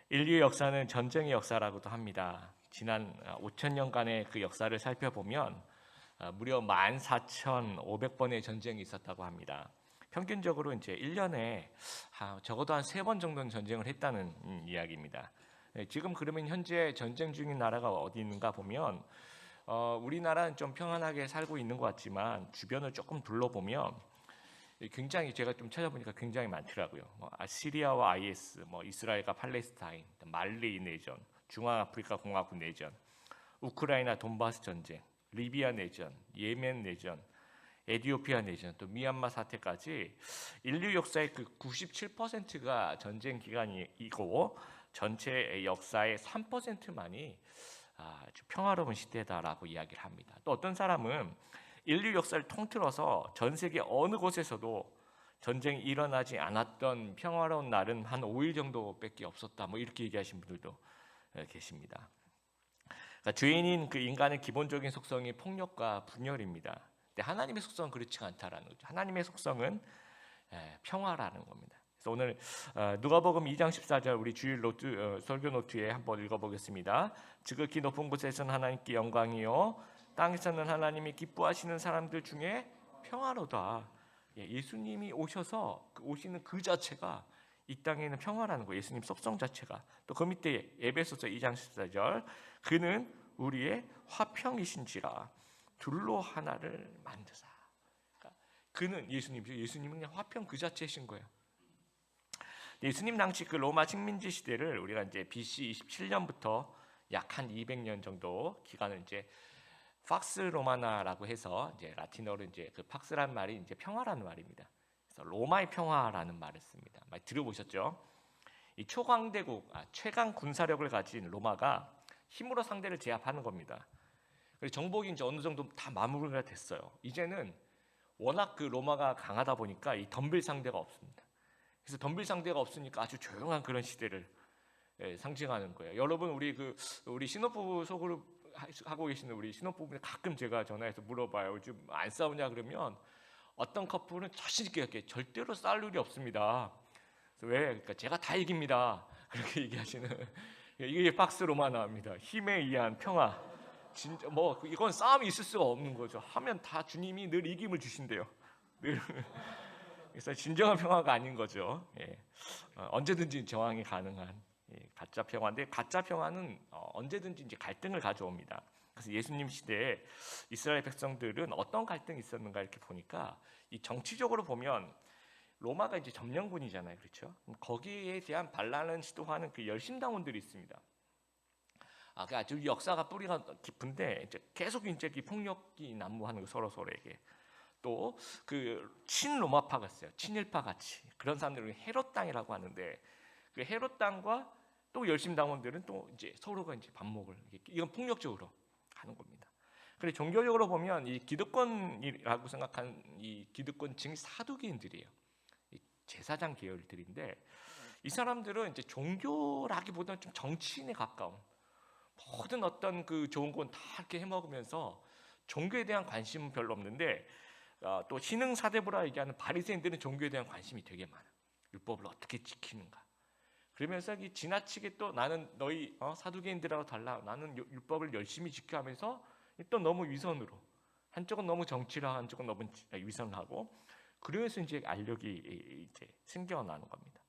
인류의 역사는 전쟁의 역사라고도 합니다. 지난 5,000년간의 그 역사를 살펴보면 무려 14,500번의 전쟁이 있었다고 합니다. 평균적으로 이제 1년에 적어도 한 3번 정도는 전쟁을 했다는 이야기입니다. 지금 그러면 현재 전쟁 중인 나라가 어디 있는가 보면 우리나라는 좀 평안하게 살고 있는 것 같지만 주변을 조금 둘러보면 굉장히 제가 좀 찾아보니까 굉장히 많더라고요. 시리아와 IS, 이스라엘과 팔레스타인, 말리 내전, 중앙아프리카 공화국 내전, 우크라이나 돈바스 전쟁, 리비아 내전, 예멘 내전, 에티오피아 내전, 또 미얀마 사태까지 인류 역사의 그 97%가 전쟁 기간이고 전체 역사의 3%만이 아주 평화로운 시대다라고 이야기를 합니다. 또 어떤 사람은 인류 역사를 통틀어서 전 세계 어느 곳에서도 전쟁이 일어나지 않았던 평화로운 날은 한 5일 정도밖에 없었다. 이렇게 얘기하신 분들도 계십니다. 그러니까 죄인인 그 인간의 기본적인 속성이 폭력과 분열입니다. 근데 하나님의 속성은 그렇지 않다라는 거죠. 하나님의 속성은 평화라는 겁니다. 그래서 오늘 누가복음 2장 14절 우리 주일 설교 노트에 한번 읽어보겠습니다. 지극히 높은 곳에서는 하나님께 영광이요 땅에서는 하나님이 기뻐하시는 사람들 중에 평화로다. 예수님이 오셔서 오시는 그 자체가 이 땅에는 평화라는 거예요. 예수님 속성 자체가. 또 그 밑에 에베소서 2장 14절 그는 우리의 화평이신지라 둘로 하나를 만드사. 그러니까 그는 예수님은 그냥 화평 그 자체이신 거예요. 예수님 당시 그 로마 식민지 시대를 우리가 이제 BC 27년부터 약 한 200년 정도 기간을 이제 팍스 로마나라고 해서 이제 라틴어로 이제 그 팍스란 말이 이제 평화라는 말입니다. 그래서 로마의 평화라는 말을 씁니다. 많이 들어보셨죠? 이 초강대국, 최강 군사력을 가진 로마가 힘으로 상대를 제압하는 겁니다. 그래서 정복이 이제 어느 정도 다 마무리가 됐어요. 이제는 워낙 그 로마가 강하다 보니까 이 덤빌 상대가 없습니다. 그래서 덤빌 상대가 없으니까 아주 조용한 그런 시대를 상징하는 거예요. 여러분 우리 신혼부부 소그룹 하고 계시는 우리 신혼부부에 가끔 제가 전화해서 물어봐요. 요즘 안 싸우냐 그러면 어떤 커플은 자신 있게 이렇게 절대로 싸울 일이 없습니다. 그래서 왜? 그러니까 제가 다 이깁니다. 그렇게 얘기하시는 이게 팍스 로마나입니다. 힘에 의한 평화. 진짜 이건 싸움이 있을 수가 없는 거죠. 하면 다 주님이 늘 이김을 주신대요. 늘. 그래서 진정한 평화가 아닌 거죠. 언제든지 저항이 가능한 가짜 평화인데 가짜 평화는 언제든지 이제 갈등을 가져옵니다. 그래서 예수님 시대에 이스라엘 백성들은 어떤 갈등이 있었는가 이렇게 보니까 이 정치적으로 보면 로마가 이제 점령군이잖아요, 그렇죠? 거기에 대한 반란을 시도하는 그 열심당원들이 있습니다. 그 아주 역사가 뿌리가 깊은데 이제 계속 이제 폭력이 난무하는 거 서로에게. 또 그 친로마파가 있어요. 친일파 같이 그런 사람들은 헤롯 당이라고 하는데 그 헤롯 당과 또 열심당원들은 또 이제 서로가 이제 반목을 이건 폭력적으로 하는 겁니다. 그래 종교적으로 보면 이 기득권이라고 생각하는 이 기득권층이 사두개인들이에요. 이 제사장 계열들인데 이 사람들은 이제 종교라기보다는 좀 정치인에 가까운 모든 어떤 그 좋은 건 다 이렇게 해먹으면서 종교에 대한 관심은 별로 없는데 또 신흥 사대부라 얘기하는 바리새인들은 종교에 대한 관심이 되게 많아. 율법을 어떻게 지키는가. 그러면서 지나치게 또 나는 너희 사두개인들하고 달라. 나는 율법을 열심히 지켜하면서 또 너무 위선으로 한쪽은 너무 정치라 한쪽은 너무 위선하고 그러면서 이제 알력이 이제 생겨나는 겁니다.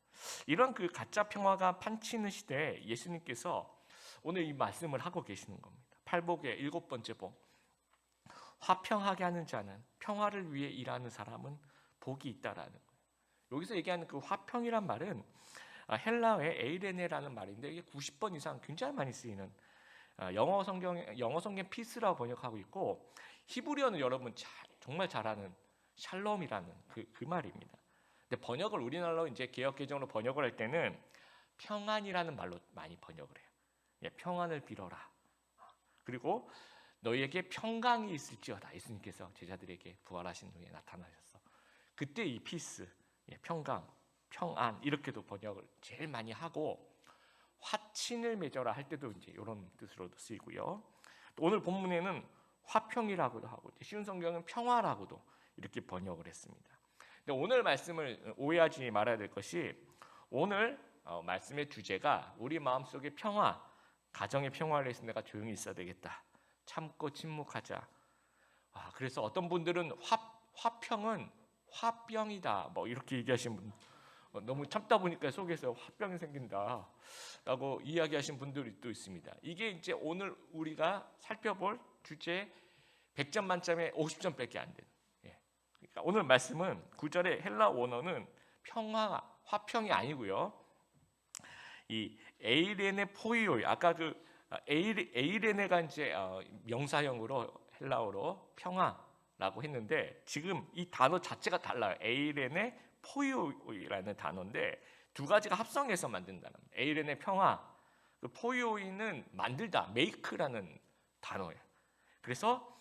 이런 그 가짜 평화가 판치는 시대에 예수님께서 오늘 이 말씀을 하고 계시는 겁니다. 팔복의 7번째 복. 화평하게 하는 자는 평화를 위해 일하는 사람은 복이 있다라는 거예요. 여기서 얘기하는 그 화평이란 말은 헬라어의 에이레네라는 말인데 이게 90번 이상 굉장히 많이 쓰이는 영어 성경 피스라고 번역하고 있고 히브리어는 여러분 정말 잘 아는 샬롬이라는 그 말입니다. 근데 번역을 우리나라로 이제 개역 개정으로 번역을 할 때는 평안이라는 말로 많이 번역을 해요. 평안을 빌어라. 그리고 너희에게 평강이 있을지어다. 예수님께서 제자들에게 부활하신 후에 나타나셨어. 그때 이 피스, 평강, 평안 이렇게도 번역을 제일 많이 하고 화친을 맺어라 할 때도 이제 이런 뜻으로도 쓰이고요. 또 오늘 본문에는 화평이라고도 하고 쉬운 성경은 평화라고도 이렇게 번역을 했습니다. 근데 오늘 말씀을 오해하지 말아야 될 것이 오늘 말씀의 주제가 우리 마음속의 평화, 가정의 평화를 위해서 내가 조용히 있어야 되겠다. 참고 침묵하자. 그래서 어떤 분들은 화평은 화병이다. 뭐 이렇게 얘기하신 분, 너무 참다 보니까 속에서 화병이 생긴다라고 이야기하신 분들이 또 있습니다. 이게 이제 오늘 우리가 살펴볼 주제 100점 만점에 50점밖에 안 되는. 그러니까 오늘 말씀은 9절의 헬라 원어는 평화, 화평이 아니고요. 이 에이레네 포이오이, 아까 그 에이레네가 이제 명사형으로 헬라어로 평화라고 했는데 지금 이 단어 자체가 달라요. 에이레네 포이오이라는 단어인데 두 가지가 합성해서 만든 단어입니다. 에이레네 평화, 그 포이오이는 만들다, 메이크라는 단어예요. 그래서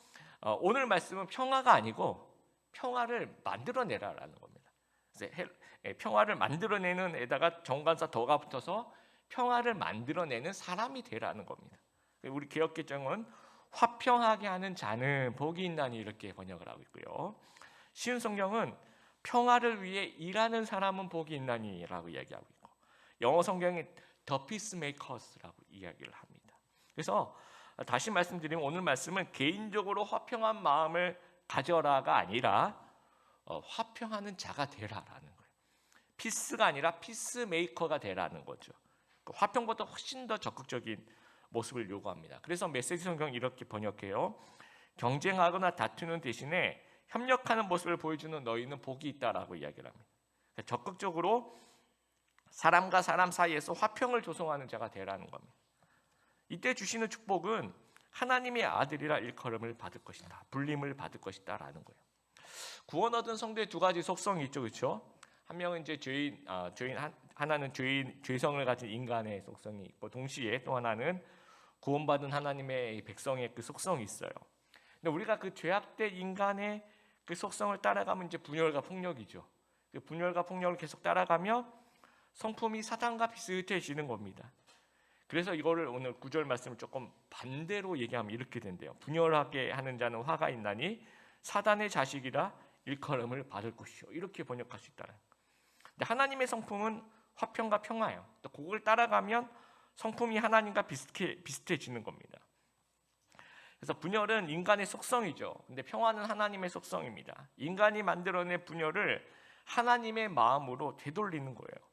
오늘 말씀은 평화가 아니고 평화를 만들어내라라는 겁니다. 그래서 평화를 만들어내는 에다가 정관사 더가 붙어서 평화를 만들어내는 사람이 되라는 겁니다. 우리 개역개정은 화평하게 하는 자는 복이 있나니 이렇게 번역을 하고 있고요. 쉬운 성경은 평화를 위해 일하는 사람은 복이 있나니라고 이야기하고 있고, 영어 성경이 The Peacemakers라고 이야기를 합니다. 그래서 다시 말씀드리면 오늘 말씀은 개인적으로 화평한 마음을 가져라가 아니라 화평하는 자가 되라라는 거예요. 피스가 아니라 피스메이커가 되라는 거죠. 화평보다 훨씬 더 적극적인 모습을 요구합니다. 그래서 메시지 성경 이렇게 번역해요. 경쟁하거나 다투는 대신에 협력하는 모습을 보여주는 너희는 복이 있다라고 이야기를 합니다. 적극적으로 사람과 사람 사이에서 화평을 조성하는 자가 되라는 겁니다. 이때 주시는 축복은 하나님의 아들이라 일컬음을 받을 것이다, 불림을 받을 것이다라는 거예요. 구원 얻은 성도의 두 가지 속성이 있죠, 그렇죠? 한 명은 이제 하나는 죄성을 가진 인간의 속성이 있고, 동시에 또 하나는 구원받은 하나님의 백성의 그 속성이 있어요. 근데 우리가 그 죄악된 인간의 그 속성을 따라가면 이제 분열과 폭력이죠. 그 분열과 폭력을 계속 따라가며 성품이 사단과 비슷해지는 겁니다. 그래서 이거를 오늘 9절 말씀을 조금 반대로 얘기하면 이렇게 된대요. 분열하게 하는 자는 화가 있나니 사단의 자식이라 일컬음을 받을 것이요. 이렇게 번역할 수 있다는. 근데 하나님의 성품은 화평과 평화예요. 또 그걸 따라가면 성품이 하나님과 비슷해지는 겁니다. 그래서 분열은 인간의 속성이죠. 근데 평화는 하나님의 속성입니다. 인간이 만들어낸 분열을 하나님의 마음으로 되돌리는 거예요.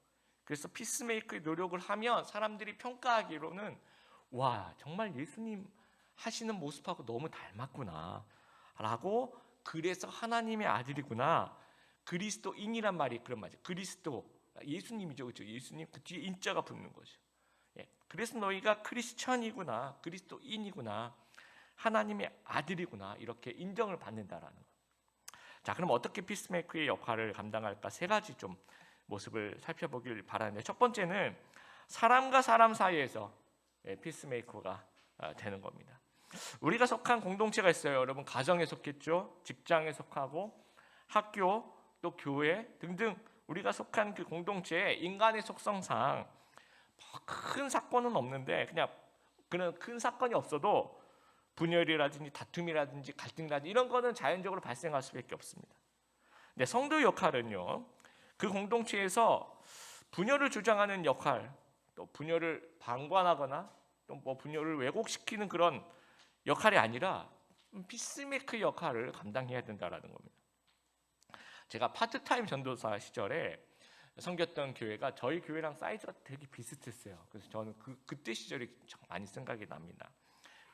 그래서 피스메이크의 노력을 하면 사람들이 평가하기로는 와, 정말 예수님 하시는 모습하고 너무 닮았구나 라고, 그래서 하나님의 아들이구나, 그리스도인이란 말이 그런 말이죠. 그리스도, 예수님이죠, 그렇죠? 예수님 그 뒤에 인자가 붙는 거죠. 그래서 너희가 크리스천이구나, 그리스도인이구나, 하나님의 아들이구나, 이렇게 인정을 받는다라는 거. 자, 그럼 어떻게 피스메이커의 역할을 감당할까? 세 가지 좀 모습을 살펴보길 바라는데, 첫 번째는 사람과 사람 사이에서 피스메이커가 되는 겁니다. 우리가 속한 공동체가 있어요. 여러분, 가정에 속했죠, 직장에 속하고 학교, 또 교회 등등 우리가 속한 그 공동체에 인간의 속성상 큰 사건은 없는데, 그냥 그런 큰 사건이 없어도 분열이라든지 다툼이라든지 갈등이라든지 이런 거는 자연적으로 발생할 수밖에 없습니다. 근데 성도의 역할은요, 그 공동체에서 분열을 주장하는 역할, 또 분열을 방관하거나 또 뭐 분열을 왜곡시키는 그런 역할이 아니라 피스메이커 역할을 감당해야 된다라는 겁니다. 제가 파트타임 전도사 시절에 섬겼던 교회가 저희 교회랑 사이즈가 되게 비슷했어요. 그래서 저는 그때 시절이 많이 생각이 납니다.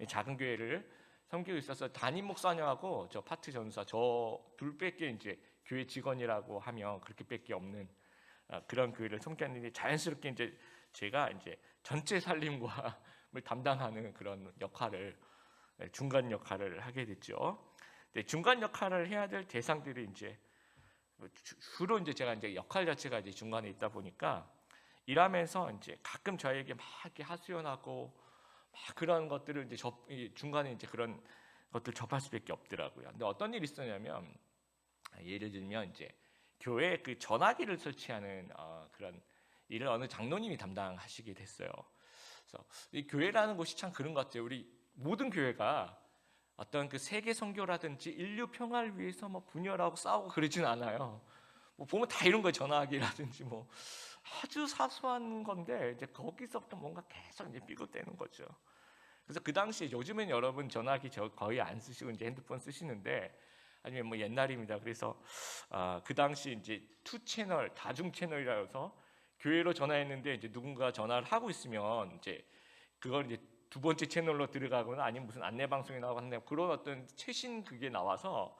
작은 교회를 섬기고 있어서 담임 목사님하고 저 파트 전도사 저 둘밖에 이제 교회 직원이라고 하면 그렇게밖에 없는 그런 교회를 섬겼는데, 자연스럽게 이제 제가 이제 전체 살림과 담당하는 그런 역할을, 중간 역할을 하게 됐죠. 근데 중간 역할을 해야 될 대상들이 이제 주로 이제 제가 이제 역할 자체가 이제 중간에 있다 보니까 일하면서 이제 가끔 저에게 막 이렇게 하소연하고 막 그런 것들을 이제 중간에 이제 그런 것들 접할 수밖에 없더라고요. 근데 어떤 일이 있었냐면, 예를 들면 이제 교회에 그 전화기를 설치하는 그런 일을 어느 장로님이 담당하시게 됐어요. 그래서 이 교회라는 곳이 참 그런 것 같아요. 우리 모든 교회가 어떤 그 세계 선교라든지 인류 평화를 위해서 뭐 분열하고 싸우고 그러진 않아요. 뭐 보면 다 이런 거, 전화기라든지 뭐 아주 사소한 건데 이제 거기서부터 뭔가 계속 이제 삐걱대는 거죠. 그래서 그 당시에 요즘엔 여러분 전화기 거의 안 쓰시고 이제 핸드폰 쓰시는데 아니면 뭐 옛날입니다. 그래서 그 당시 이제 투 채널 다중 채널이라 해서 교회로 전화했는데 이제 누군가 전화를 하고 있으면 이제 그걸 이제 두 번째 채널로 들어가거나 아니면 무슨 안내 방송에 나가거나 그런 어떤 최신 그게 나와서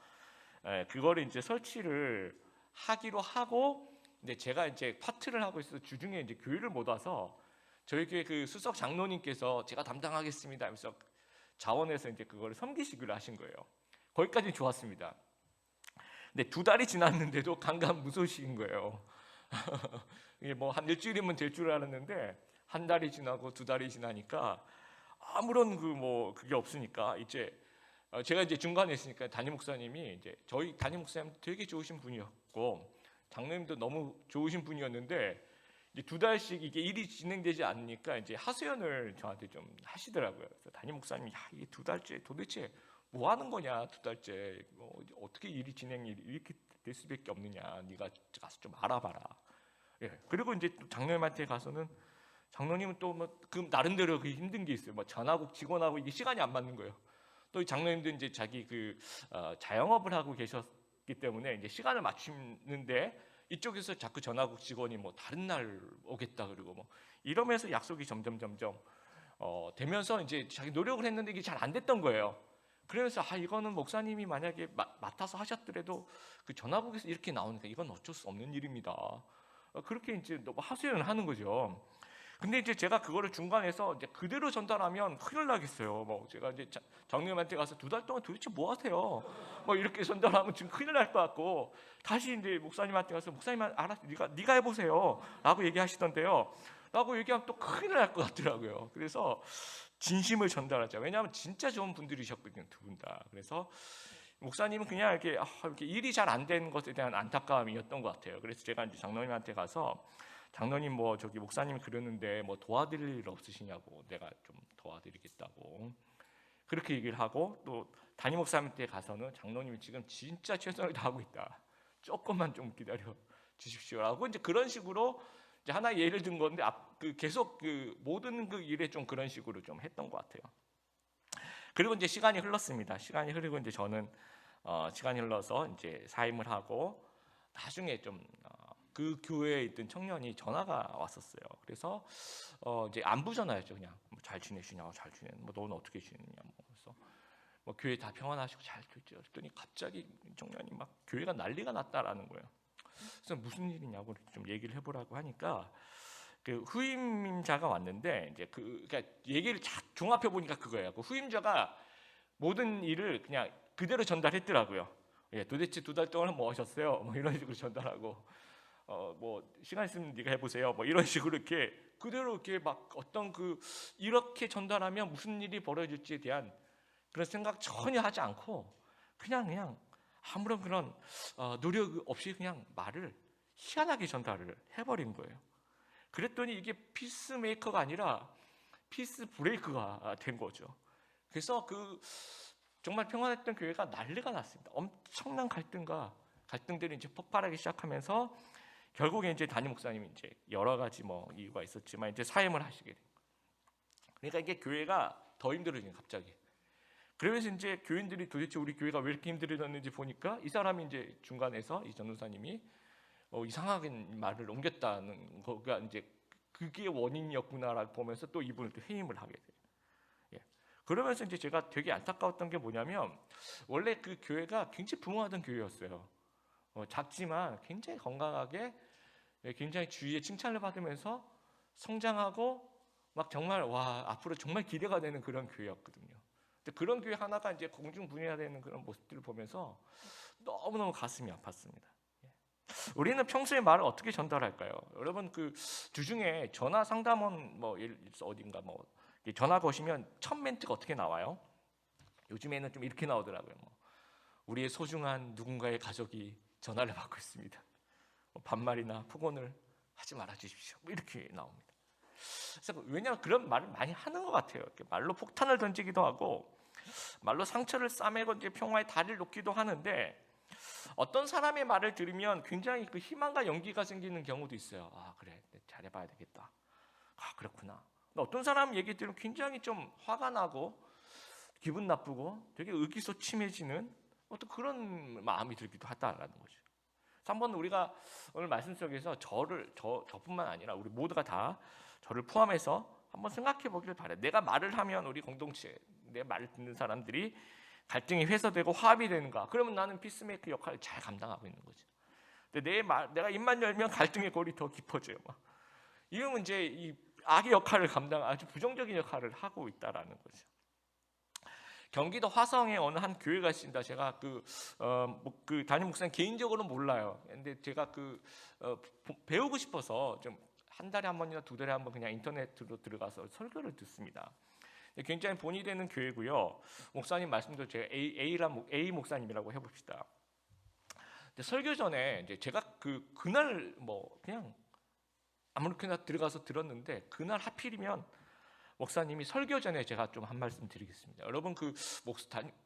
그거를 이제 설치를 하기로 하고, 근데 제가 이제 파트를 하고 있어서 주중에 이제 교회를 못 와서 저희 교회 그 수석 장로님께서 제가 담당하겠습니다 하면서 자원에서 이제 그걸 섬기시기로 하신 거예요. 거기까지 좋았습니다. 근데 2달이 지났는데도 강간무소식인 거예요. 이게 뭐 한 일주일이면 될 줄 알았는데 한 달이 지나고 2달이 지나니까 아무런 그게 없으니까 이제 제가 이제 중간에 있으니까 담임 목사님이 이제 저희 담임 목사님 되게 좋으신 분이었고 장로님도 너무 좋으신 분이었는데 이제 2달씩 이게 일이 진행되지 않으니까 이제 하소연을 저한테 좀 하시더라고요. 그래서 담임 목사님이 이게 2달째 도대체 뭐 하는 거냐, 2달째 어떻게 일이 진행이 이렇게 될 수밖에 없느냐, 네가 가서 좀 알아봐라. 예. 그리고 이제 또 장로님한테 가서는 장로님은 또 뭐 그 나름대로 그 힘든 게 있어요. 뭐 전화국 직원하고 이게 시간이 안 맞는 거예요. 또 장로님도 이제 자기 자영업을 하고 계셨기 때문에 이제 시간을 맞추는데 이쪽에서 자꾸 전화국 직원이 뭐 다른 날 오겠다 그러고 뭐 이러면서 약속이 점점 되면서 이제 자기 노력을 했는데 이게 잘 안 됐던 거예요. 그러면서 이거는 목사님이 만약에 맡아서 하셨더라도 그 전화국에서 이렇게 나오니까 이건 어쩔 수 없는 일입니다. 그렇게 이제 하소연을 하는 거죠. 근데 이제 제가 그거를 중간에서 이제 그대로 전달하면 큰일 나겠어요. 뭐 제가 이제 장로님한테 가서 2달 동안 도대체 뭐 하세요? 뭐 이렇게 전달하면 지금 큰일 날 것 같고 다시 이제 목사님한테 가서 목사님 알아서 네가 해보세요.라고 얘기하시던데요. 라고 얘기하면 또 큰일 날 것 같더라고요. 그래서 진심을 전달하자. 왜냐하면 진짜 좋은 분들이셨거든요, 2분 다. 그래서 목사님은 그냥 이렇게 일이 잘 안 되는 것에 대한 안타까움이었던 것 같아요. 그래서 제가 이제 장로님한테 가서 장로님 뭐 저기 목사님이 그러는데 뭐 도와드릴 일 없으시냐고, 내가 좀 도와드리겠다고 그렇게 얘기를 하고, 또 담임 목사님한테 가서는 장로님이 지금 진짜 최선을 다하고 있다, 조금만 좀 기다려 주십시오라고 이제 그런 식으로 이제 하나의 예를 든 건데 계속 모든 일에 좀 그런 식으로 좀 했던 것 같아요. 그리고 이제 시간이 흘렀습니다. 시간이 흐르고 이제 저는 시간이 흘러서 이제 사임을 하고 나중에 좀 그 교회에 있던 청년이 전화가 왔었어요. 그래서 이제 안부 전화였죠. 그냥 잘 지내시냐고, 잘 지내. 뭐 너는 어떻게 지내냐. 뭐 그래서 뭐 교회 다 평안하시고 잘 됐죠. 그랬더니 갑자기 청년이 막 교회가 난리가 났다라는 거예요. 그래서 무슨 일이냐고 좀 얘기를 해보라고 하니까 그 후임자가 왔는데 이제 그러니까 얘기를 종합해 보니까 그거예요. 그 후임자가 모든 일을 그냥 그대로 전달했더라고요. 예, 도대체 2달 동안 뭐 하셨어요? 뭐 이런 식으로 전달하고 뭐 시간 있으면 네가 해보세요. 뭐 이런 식으로 이렇게 그대로 이렇게 막 어떤 이렇게 전달하면 무슨 일이 벌어질지에 대한 그런 생각 전혀 하지 않고 그냥 아무런 그런 노력 없이 그냥 말을 희한하게 전달을 해버린 거예요. 그랬더니 이게 피스메이커가 아니라 피스 브레이크가 된 거죠. 그래서 정말 평안했던 교회가 난리가 났습니다. 엄청난 갈등들이 이제 폭발하기 시작하면서 결국에 이제 담임 목사님이 이제 여러 가지 뭐 이유가 있었지만 이제 사임을 하시게 돼요. 그러니까 이게 교회가 더 힘들어지는 갑자기. 그러면서 이제 교인들이 도대체 우리 교회가 왜 이렇게 힘들어졌는지 보니까 이 사람이 이제 중간에서 이 전도사님이 이상하게 말을 옮겼다는 거가 이제 그게 원인이었구나라고 보면서 또 이분을 또 해임을 하게 돼요. 예. 그러면서 이제 제가 되게 안타까웠던 게 뭐냐면 원래 그 교회가 굉장히 부흥하던 교회였어요. 작지만 굉장히 건강하게 굉장히 주위의 칭찬을 받으면서 성장하고 막 정말 와 앞으로 정말 기대가 되는 그런 교회였거든요. 근데 그런 교회 하나가 이제 공중분해되는 그런 모습들을 보면서 너무너무 가슴이 아팠습니다. 우리는 평소에 말을 어떻게 전달할까요? 여러분 주중에 전화 상담원 뭐 어딘가 뭐 전화 거시면 첫 멘트가 어떻게 나와요? 요즘에는 좀 이렇게 나오더라고요. 뭐 우리의 소중한 누군가의 가족이 전화를 받고 있습니다. 반말이나 폭언을 하지 말아 주십시오. 뭐 이렇게 나옵니다. 그래서 왜냐하면 그런 말을 많이 하는 것 같아요. 말로 폭탄을 던지기도 하고 말로 상처를 싸매고 이제 평화의 다리를 놓기도 하는데 어떤 사람의 말을 들으면 굉장히 그 희망과 용기가 생기는 경우도 있어요. 아 그래, 잘해봐야 되겠다. 아 그렇구나. 어떤 사람 얘기 들으면 굉장히 좀 화가 나고 기분 나쁘고 되게 의기소침해지는 어떤 그런 마음이 들기도 하다라는 거죠. 그래서 한번 우리가 오늘 말씀 속에서 저뿐만 아니라 우리 모두가 다 저를 포함해서 한번 생각해 보기를 바래요. 내가 말을 하면 우리 공동체, 내 말을 듣는 사람들이 갈등이 해소되고 화합이 되는가? 그러면 나는 피스메이커 역할을 잘 감당하고 있는 거죠. 근데 내가 입만 열면 갈등의 골이 더 깊어져요. 이러면 이제 이 악의 역할을 아주 부정적인 역할을 하고 있다라는 거죠. 경기도 화성에 어느 한 교회가 있습니다. 제가 그 담임 목사님 개인적으로는 몰라요. 근데 제가 배우고 싶어서 좀 한 달에 한 번이나 두 달에 한 번 그냥 인터넷으로 들어가서 설교를 듣습니다. 굉장히 본이 되는 교회고요. 목사님 말씀도 제가 A 목사님이라고 해봅시다. 근데 설교 전에 이제 제가 그날 그냥 아무렇게나 들어가서 들었는데 그날 하필이면 목사님이 설교 전에 제가 좀 한 말씀 드리겠습니다. 여러분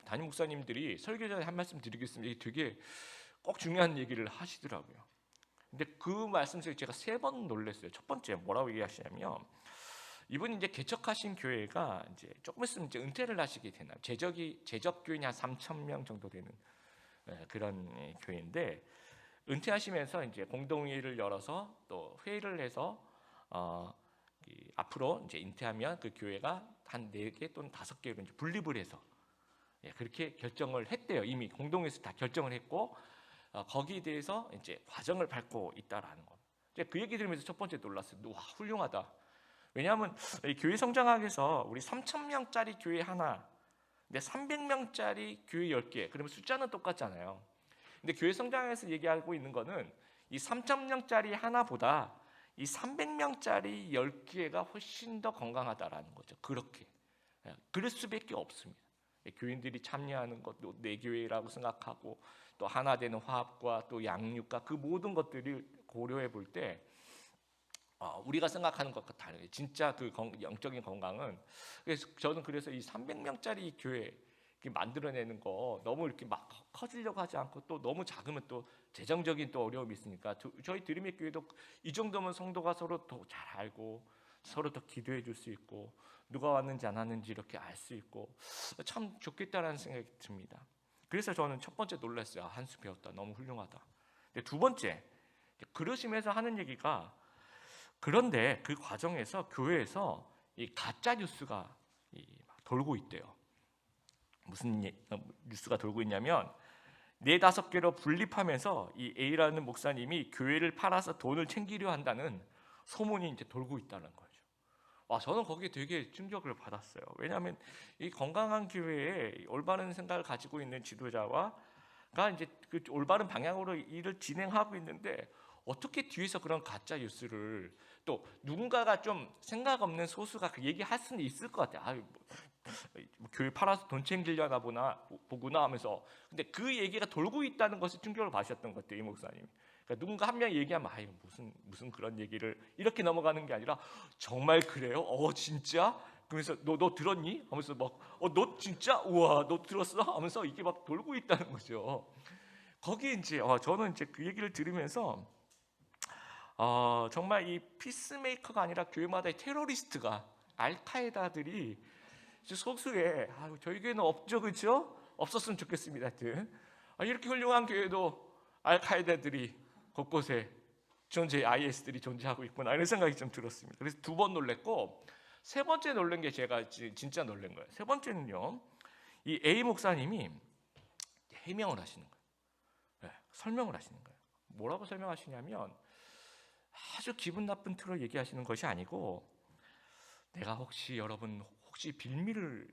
담임 목사님들이 설교 전에 한 말씀 드리겠습니다. 되게 꼭 중요한 얘기를 하시더라고요. 근데 그 말씀 속에 제가 3번 놀랐어요. 첫 번째 뭐라고 얘기하시냐면 이분이 이제 개척하신 교회가 이제 조금 있으면 이제 은퇴를 하시게 되나요? 제적 교인이 한 3,000명 정도 되는 그런 교회인데 은퇴하시면서 이제 공동회의를 열어서 또 회의를 해서 앞으로 이제 은퇴하면 그 교회가 한 4개 또는 5개로 이제 분립을 해서 그렇게 결정을 했대요. 이미 공동회의에서 다 결정을 했고 거기에 대해서 이제 과정을 밟고 있다라는 거. 그 얘기 들으면서 첫 번째 놀랐어요. 와 훌륭하다. 왜냐하면 교회 성장하기 위해서 우리 3,000명짜리 교회 하나, 근데 300명짜리 교회 10개. 그러면 숫자는 똑같잖아요. 근데 교회 성장에서 얘기하고 있는 거는 이 3,000명짜리 하나보다 이 300명짜리 10개가 훨씬 더 건강하다라는 거죠. 그렇게. 그럴 수밖에 없습니다. 교인들이 참여하는 것도 내 교회라고 생각하고 또 하나 되는 화합과 또 양육과 그 모든 것들을 고려해 볼 때 우리가 생각하는 것과 다르게 진짜 영적인 건강은 저는 그래서 이 300명짜리 교회 만들어내는 거 너무 이렇게 막 커지려고 하지 않고 또 너무 작으면 또 재정적인 또 어려움이 있으니까 저희 드림의 교회도 이 정도면 성도가 서로 더 잘 알고 서로 더 기도해 줄 수 있고 누가 왔는지 안 왔는지 이렇게 알 수 있고 참 좋겠다라는 생각이 듭니다. 그래서 저는 첫 번째 놀랐어요. 한 수 배웠다. 너무 훌륭하다. 근데 두 번째 그러시면서 하는 얘기가 그런데 그 과정에서 교회에서 이 가짜 뉴스가 돌고 있대요. 무슨 뉴스가 돌고 있냐면 4-5개로 분립하면서 이 A라는 목사님이 교회를 팔아서 돈을 챙기려 한다는 소문이 이제 돌고 있다는 거죠. 저는 거기에 되게 충격을 받았어요. 왜냐하면 이 건강한 교회에 올바른 생각을 가지고 있는 지도자가 이제 그 올바른 방향으로 일을 진행하고 있는데 어떻게 뒤에서 그런 가짜 뉴스를 또 누군가가 좀 생각 없는 소수가 그 얘기할 수는 있을 것 같아요. 뭐 교회 팔아서 돈 챙기려나 보구나 하면서 근데 그 얘기가 돌고 있다는 것을 충격을 받으셨던 것 같아요. 이 목사님. 그러니까 누군가 한 명이 얘기하면 무슨 그런 얘기를 이렇게 넘어가는 게 아니라 정말 그래요? 진짜? 그래서 너 들었니? 하면서 너 진짜? 우와 너 들었어? 하면서 이게 막 돌고 있다는 거죠. 거기에 이제 저는 이제 그 얘기를 들으면서 정말 이 피스메이커가 아니라 교회마다의 테러리스트가 알카에다들이 소수에 저희 교회는 없죠, 그렇죠? 없었으면 좋겠습니다. 하여튼 이렇게 훌륭한 교회도 알카에다들이 곳곳에 IS들이 존재하고 있구나 이런 생각이 좀 들었습니다. 그래서 2번 놀랬고 세 번째 놀란 게 제가 진짜 놀란 거예요. 세 번째는요, 이 A 목사님이 해명을 하시는 거예요. 설명을 하시는 거예요. 뭐라고 설명하시냐면 아주 기분 나쁜 틀로 얘기하시는 것이 아니고 내가 혹시 빌미를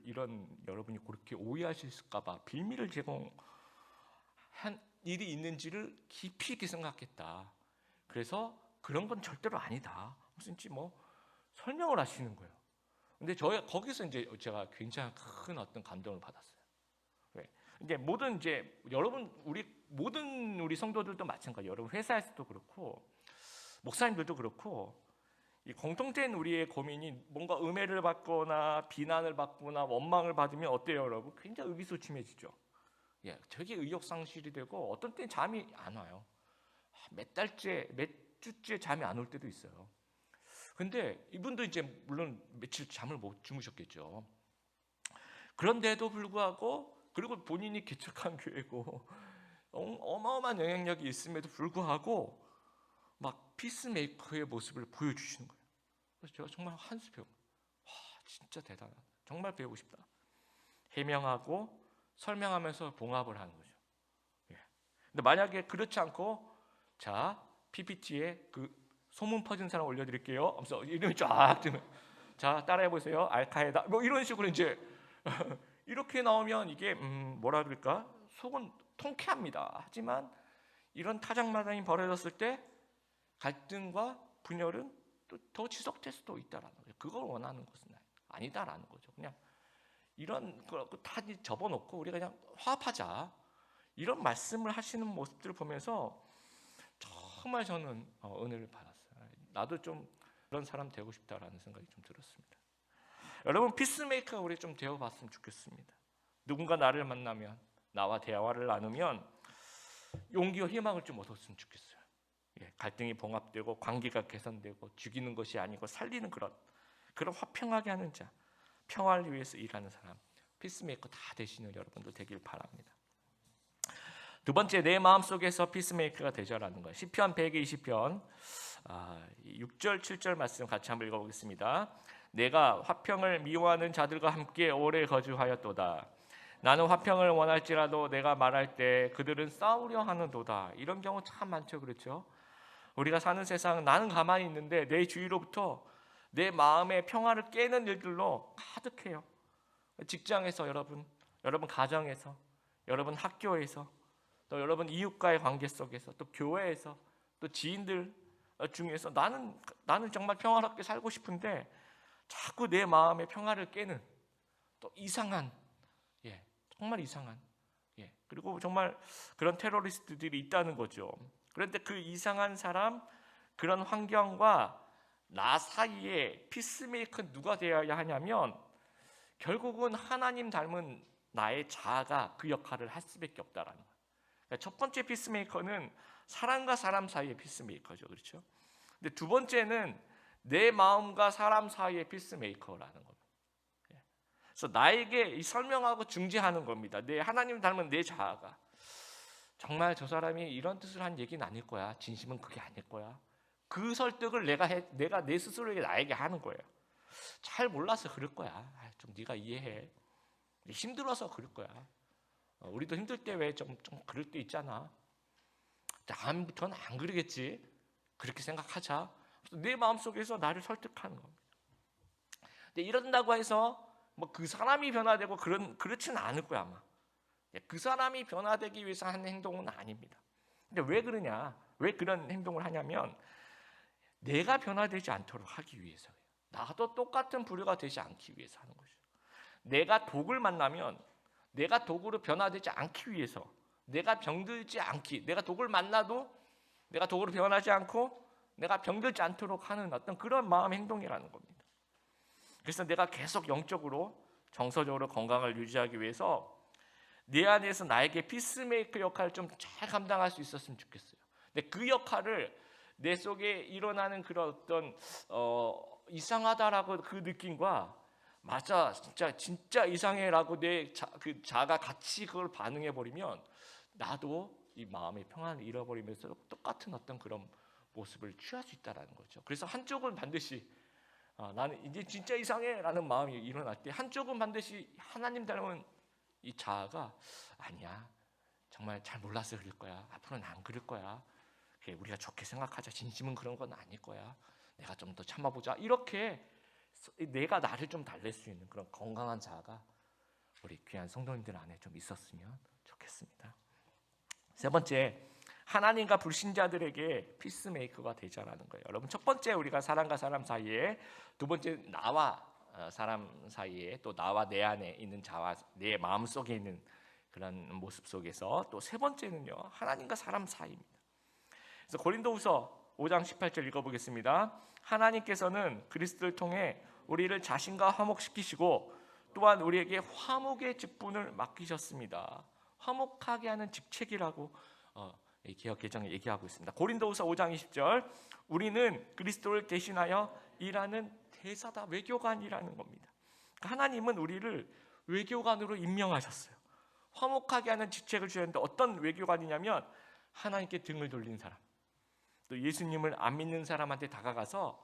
여러분이 그렇게 오해하실까봐 빌미를 제공한 일이 있는지를 깊이 있게 생각했다. 그래서 그런 건 절대로 아니다. 무슨 설명을 하시는 거예요. 근데 거기서 이제 제가 굉장히 큰 어떤 감동을 받았어요. 이제 모든 우리 성도들도 마찬가지. 여러분 회사에서도 그렇고 목사님들도 그렇고 이 공통된 우리의 고민이 뭔가 음해를 받거나 비난을 받거나 원망을 받으면 어때요, 여러분? 굉장히 의기소침해지죠. 되게 의욕 상실이 되고 어떤 때는 잠이 안 와요. 몇 달째, 몇 주째 잠이 안 올 때도 있어요. 근데 이분도 이제 물론 며칠 잠을 못 주무셨겠죠. 그런데도 불구하고, 그리고 본인이 개척한 교회고 어마어마한 영향력이 있음에도 불구하고 막 피스메이커의 모습을 보여주시는 거예요. 그래서 제가 정말 한 수 배워. 와, 진짜 대단하다. 정말 배우고 싶다. 해명하고 설명하면서 봉합을 하는 거죠. 근데 만약에 그렇지 않고, 자, PPT에 그 소문 퍼진 사람 올려드릴게요. 하면서 이름이 쫙 뜨면, 자, 따라해 보세요. 알카에다. 뭐 이런 식으로 이제 이렇게 나오면 이게 뭐라 그럴까? 속은 통쾌합니다. 하지만 이런 타작마당이 벌어졌을 때 갈등과 분열은 또 더 지속될 수도 있다라는 거죠. 그걸 원하는 것은 아니다라는 거죠. 그냥 이런 거 다 접어놓고 우리가 그냥 화합하자, 이런 말씀을 하시는 모습들을 보면서 정말 저는 은혜를 받았어요. 나도 좀 그런 사람 되고 싶다라는 생각이 좀 들었습니다. 여러분, 피스메이커가 우리 좀 되어봤으면 좋겠습니다. 누군가 나를 만나면, 나와 대화를 나누면 용기와 희망을 좀 얻었으면 좋겠어요. 갈등이 봉합되고 관계가 개선되고 죽이는 것이 아니고 살리는 그런 화평하게 하는 자, 평화를 위해서 일하는 사람, 피스메이커 다 되시는 여러분도 되길 바랍니다. 두 번째, 내 마음속에서 피스메이커가 되자라는 거예요. 시편 120편 6절 7절 말씀 같이 한번 읽어보겠습니다. 내가 화평을 미워하는 자들과 함께 오래 거주하였도다. 나는 화평을 원할지라도 내가 말할 때 그들은 싸우려 하는도다. 이런 경우 참 많죠, 그렇죠? 우리가 사는 세상, 나는 가만히 있는데 내 주위로부터 내 마음의 평화를 깨는 일들로 가득해요. 직장에서 여러분 가정에서, 여러분 학교에서, 또 여러분 이웃과의 관계 속에서, 또 교회에서, 또 지인들 중에서 나는 정말 평화롭게 살고 싶은데 자꾸 내 마음의 평화를 깨는 또 이상한, 정말 이상한, 그리고 정말 그런 테러리스트들이 있다는 거죠. 그런데 그 이상한 사람, 그런 환경과 나 사이에 피스메이커 누가 되어야 하냐면 결국은 하나님 닮은 나의 자아가 그 역할을 할 수밖에 없다라는 거예요. 그러니까 첫 번째 피스메이커는 사람과 사람 사이의 피스메이커죠, 그렇죠? 근데 두 번째는 내 마음과 사람 사이의 피스메이커라는 겁니다. 그래서 나에게 설명하고 중재하는 겁니다. 내 하나님 닮은 내 자아가 정말 저 사람이 이런 뜻을 한 얘기는 아닐 거야. 진심은 그게 아닐 거야. 그 설득을 내가 내 스스로에게 나에게 하는 거예요. 잘 몰라서 그럴 거야. 좀 네가 이해해. 힘들어서 그럴 거야. 우리도 힘들 때 왜 좀 그럴 때 있잖아. 다음부터는 안 그러겠지. 그렇게 생각하자. 내 마음속에서 나를 설득하는 겁니다. 근데 이런다고 해서 뭐 그 사람이 변화되고 그렇지는 않을 거야 아마. 그 사람이 변화되기 위해서 하는 행동은 아닙니다. 근데 왜 그러냐? 왜 그런 행동을 하냐면 내가 변화되지 않도록 하기 위해서예요. 나도 똑같은 부류가 되지 않기 위해서 하는 거죠. 내가 독을 만나면 내가 독으로 변화되지 않기 위해서, 내가 병들지 않기, 내가 독을 만나도 내가 독으로 변하지 않고 내가 병들지 않도록 하는 어떤 그런 마음 행동이라는 겁니다. 그래서 내가 계속 영적으로 정서적으로 건강을 유지하기 위해서 내 안에서 나에게 피스메이커 역할을 좀 잘 감당할 수 있었으면 좋겠어요. 근데 그 역할을 내 속에 일어나는 그런 어떤 이상하다라고 그 느낌과 맞아 진짜 이상해라고 내 자가 같이 그걸 반응해 버리면 나도 이 마음의 평안을 잃어버리면서 똑같은 어떤 그런 모습을 취할 수 있다라는 거죠. 그래서 한쪽은 반드시 나는 이제 진짜 이상해라는 마음이 일어날 때 한쪽은 반드시 하나님 닮은 이 자아가 아니야, 정말 잘 몰라서 그럴 거야, 앞으로는 안 그럴 거야, 우리가 좋게 생각하자, 진심은 그런 건 아닐 거야, 내가 좀 더 참아보자, 이렇게 내가 나를 좀 달랠 수 있는 그런 건강한 자아가 우리 귀한 성도님들 안에 좀 있었으면 좋겠습니다. 세 번째, 하나님과 불신자들에게 피스메이커가 되자라는 거예요. 여러분, 첫 번째 우리가 사람과 사람 사이에, 두 번째 나와 사람 사이에, 또 나와 내 안에 있는 자와 내 마음 속에 있는 그런 모습 속에서, 또 세 번째는요, 하나님과 사람 사이입니다. 그래서 고린도후서 5장 18절 읽어보겠습니다. 하나님께서는 그리스도를 통해 우리를 자신과 화목시키시고 또한 우리에게 화목의 직분을 맡기셨습니다. 화목하게 하는 직책이라고 이 개역 개정에 얘기하고 있습니다. 고린도후서 5장 20절, 우리는 그리스도를 대신하여 일하는 대사다, 외교관이라는 겁니다. 하나님은 우리를 외교관으로 임명하셨어요. 화목하게 하는 직책을 주셨는데 어떤 외교관이냐면 하나님께 등을 돌린 사람, 또 예수님을 안 믿는 사람한테 다가가서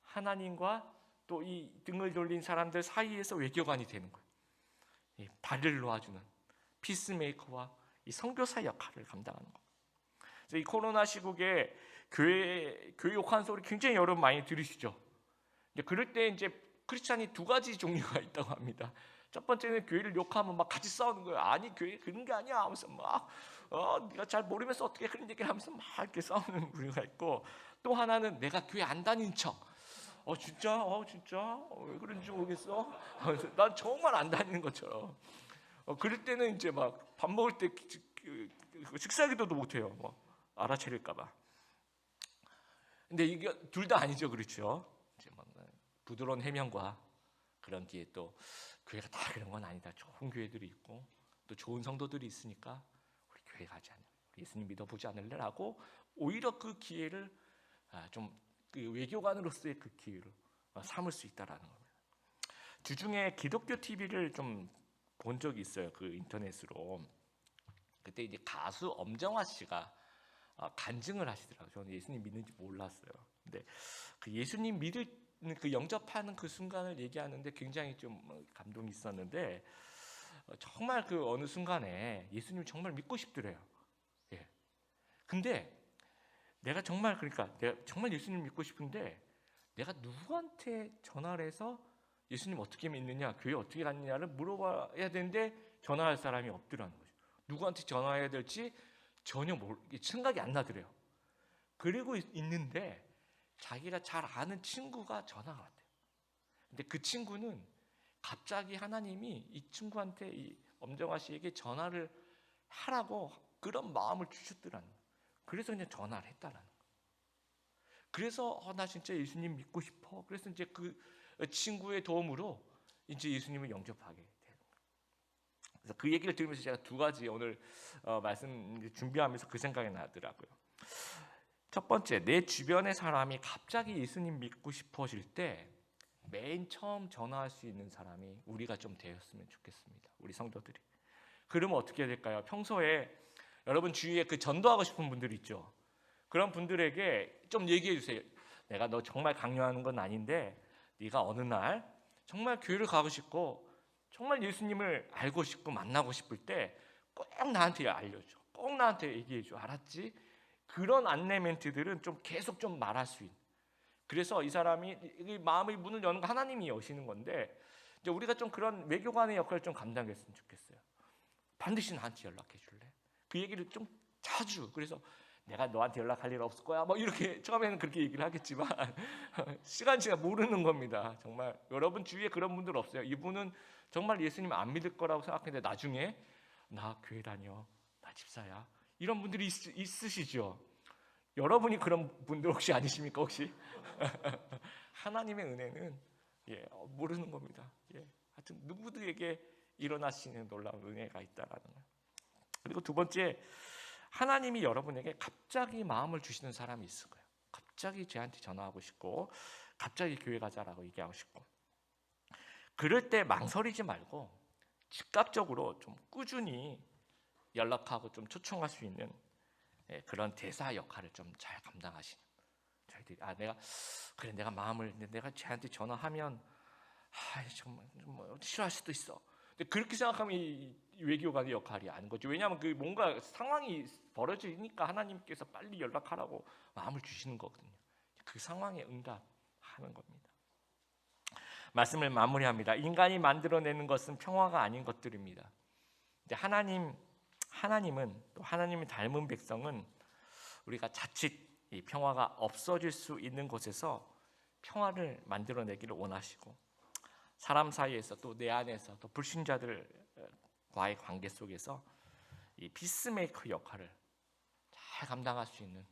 하나님과 또 이 등을 돌린 사람들 사이에서 외교관이 되는 거예요. 다리를 놓아주는 피스메이커와 이 선교사 역할을 감당하는 거예요. 그래서 이 코로나 시국에 교회 욕하는 소리 굉장히 여러분 많이 들으시죠. 그럴 때 이제 크리스찬이 두 가지 종류가 있다고 합니다. 첫 번째는 교회를 욕하면 막 같이 싸우는 거예요. 아니 교회 그런 게 아니야 하면서 막 네가 잘 모르면서 어떻게 그런 얘기를 하면서 막 이렇게 싸우는 부류가 있고, 또 하나는 내가 교회 안 다닌 척. 진짜 왜 그런지 모르겠어. 난 정말 안 다니는 것처럼. 그럴 때는 이제 막 밥 먹을 때 식사 기도도 못 해요. 뭐 알아차릴까봐. 근데 이게 둘 다 아니죠, 그렇죠? 이제 막 부드러운 해명과 그런 뒤에 또 교회가 다 그런 건 아니다. 좋은 교회들이 있고 또 좋은 성도들이 있으니까 우리 교회 가지 않냐, 예수님 믿어보지 않을래라고 오히려 그 기회를 좀 그 외교관으로서의 그 기회를 삼을 수 있다라는 겁니다. 주중에 기독교 TV를 좀 본 적이 있어요. 그 인터넷으로. 그때 이제 가수 엄정화 씨가 간증을 하시더라고요. 저는 예수님 믿는지 몰랐어요. 근데 그 예수님 믿을 그 영접하는 그 순간을 얘기하는데 굉장히 좀 감동이 있었는데, 정말 그 어느 순간에 예수님 정말 믿고 싶더래요. 예. 근데 내가 정말 예수님 믿고 싶은데 내가 누구한테 전화를 해서 예수님 어떻게 믿느냐, 교회 어떻게 갔느냐를 물어봐야 되는데 전화할 사람이 없더라는 거죠. 누구한테 전화해야 될지 전혀 생각이 안 나더래요. 그리고 있는데 자기가 잘 아는 친구가 전화가 왔대요. 근데 그 친구는 갑자기 하나님이 이 친구한테, 이 엄정화 씨에게 전화를 하라고 그런 마음을 주셨더라는 거예요. 그래서 그냥 전화를 했다라는 거예요. 그래서 나 진짜 예수님 믿고 싶어. 그래서 이제 그 친구의 도움으로 이제 예수님을 영접하게 되는 거예요. 그래서 그 얘기를 들으면서 제가 두 가지 오늘 말씀 준비하면서 그 생각이 나더라고요. 첫 번째, 내 주변의 사람이 갑자기 예수님 믿고 싶어질 때 맨 처음 전화할 수 있는 사람이 우리가 좀 되었으면 좋겠습니다. 우리 성도들이. 그러면 어떻게 해야 될까요? 평소에 여러분 주위에 그 전도하고 싶은 분들 있죠. 그런 분들에게 좀 얘기해 주세요. 내가 너 정말 강요하는 건 아닌데 네가 어느 날 정말 교회를 가고 싶고 정말 예수님을 알고 싶고 만나고 싶을 때 꼭 나한테 알려줘. 꼭 나한테 얘기해줘. 알았지? 그런 안내 멘트들은 좀 계속 좀 말할 수 있는. 그래서 이 사람이 이 마음의 문을 여는 거 하나님이 여시는 건데, 이제 우리가 좀 그런 외교관의 역할을 좀 감당했으면 좋겠어요. 반드시 나한테 연락해 줄래? 그 얘기를 좀 자주. 그래서 내가 너한테 연락할 일 없을 거야. 뭐 이렇게 처음에는 그렇게 얘기를 하겠지만 시간 지나 모르는 겁니다. 정말 여러분 주위에 그런 분들 없어요? 이분은 정말 예수님 안 믿을 거라고 생각했는데 나중에 나 교회 다녀, 나 집사야, 이런 분들이 있으시죠? 여러분이 그런 분들 혹시 아니십니까? 혹시? 하나님의 은혜는 모르는 겁니다. 하여튼 누구들에게 일어나시는 놀라운 은혜가 있다라는 거예요. 그리고 두 번째, 하나님이 여러분에게 갑자기 마음을 주시는 사람이 있을 거예요. 갑자기 쟤한테 전화하고 싶고 갑자기 교회 가자라고 얘기하고 싶고, 그럴 때 망설이지 말고 즉각적으로 좀 꾸준히 연락하고 좀 초청할 수 있는 그런 대사 역할을 좀 잘 감당하시는 저희들이, 내가 마음을, 내가 쟤한테 전화하면 정말 뭐 싫어할 수도 있어. 근데 그렇게 생각하면 이 외교관의 역할이 아닌 거죠. 왜냐하면 그 뭔가 상황이 벌어지니까 하나님께서 빨리 연락하라고 마음을 주시는 거거든요. 그 상황에 응답하는 겁니다. 말씀을 마무리합니다. 인간이 만들어내는 것은 평화가 아닌 것들입니다. 이제 하나님은 또 하나님을 닮은 백성은 우리가 자칫 이 평화가 없어질 수 있는 곳에서 평화를 만들어내기를 원하시고, 사람 사이에서 또 내 안에서 또 불신자들과의 관계 속에서 이 피스메이커 역할을 잘 감당할 수 있는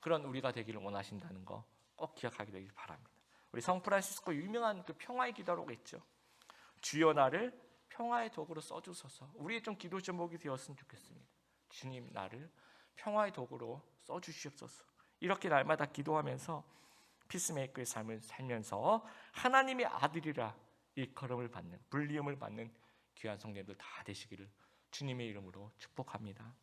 그런 우리가 되기를 원하신다는 거 꼭 기억하게 되길 바랍니다. 우리 성 프란시스코 유명한 그 평화의 기도로가 있죠. 주여 나를 평화의 도구로 써주소서. 우리의 좀 기도 제목이 되었으면 좋겠습니다. 주님, 나를 평화의 도구로 써주시옵소서. 이렇게 날마다 기도하면서 피스메이커의 삶을 살면서 하나님의 아들이라 일컬음을 받는, 불리움을 받는 귀한 성도님들 다 되시기를 주님의 이름으로 축복합니다.